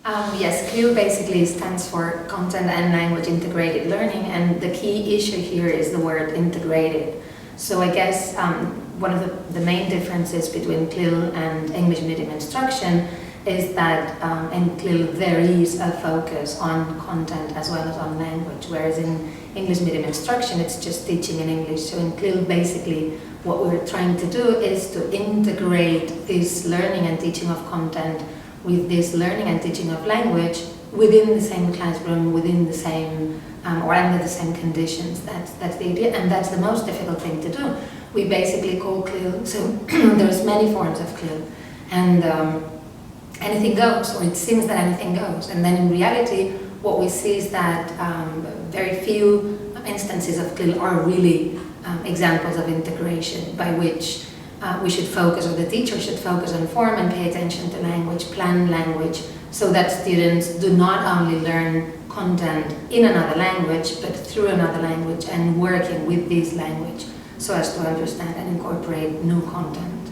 Yes, CLU basically stands for Content and Language Integrated Learning, and the key issue here is the word integrated. So I guess one of the main differences between CLU and English medium instruction is that in CLU there is a focus on content as well as on language, whereas in English medium instruction it's just teaching in English. So in CLU basically what we're trying to do is to integrate this learning and teaching of content with this learning and teaching of language within the same classroom, within the same or under the same conditions. That's the idea, and that's the most difficult thing to do. We basically call CLU, so there's many forms of CLU, and anything goes, or it seems that anything goes, and then in reality what we see is that very few instances of CLU are really examples of integration by which we should focus, or the teacher should focus on form and pay attention to language, plan language, so that students do not only learn content in another language, but through another language and working with this language so as to understand and incorporate new content.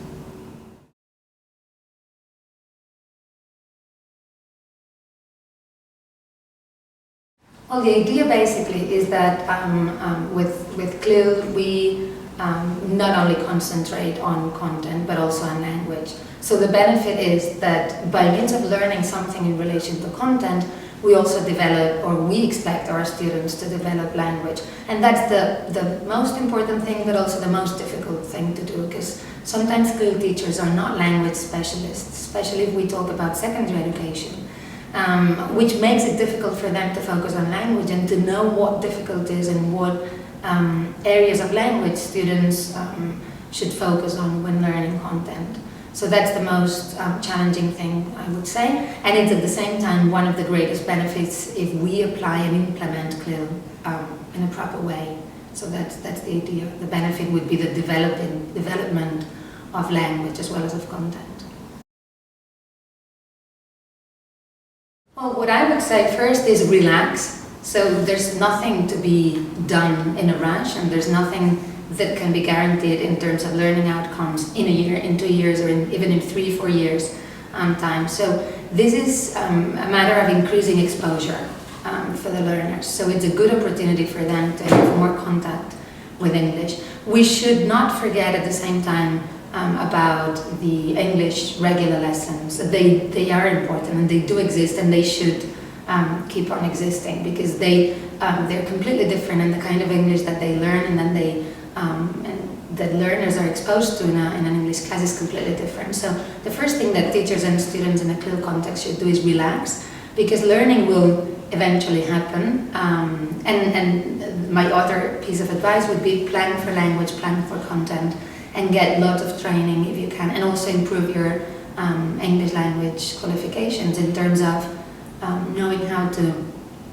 Well, the idea basically is that with CLU we not only concentrate on content but also on language. So the benefit is that by means of learning something in relation to content, we also develop, or we expect our students to develop language. And that's the most important thing, but also the most difficult thing to do, because sometimes CLU teachers are not language specialists, especially if we talk about secondary education, which makes it difficult for them to focus on language and to know what difficulties and what areas of language students should focus on when learning content. So that's the most challenging thing, I would say, and it's at the same time one of the greatest benefits if we apply and implement CLU in a proper way. So that's the idea. The benefit would be the development of language as well as of content. Well, what I would say first is relax. So there's nothing to be done in a rush, and there's nothing that can be guaranteed in terms of learning outcomes in a year, in 2 years, or even in 3-4 years time. So this is a matter of increasing exposure for the learners. So it's a good opportunity for them to have more contact with English. We should not forget at the same time about the English regular lessons. They are important and they do exist, and they should keep on existing, because they're completely different in the kind of English that they learn and then that learners are exposed to in an English class is completely different. So the first thing that teachers and students in a CLU context should do is relax, because learning will eventually happen. And my other piece of advice would be plan for language, plan for content, and get lots of training if you can, and also improve your English language qualifications in terms of knowing how to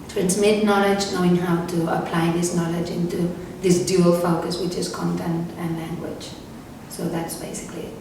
transmit knowledge, knowing how to apply this knowledge into this dual focus, which is content and language. So that's basically it.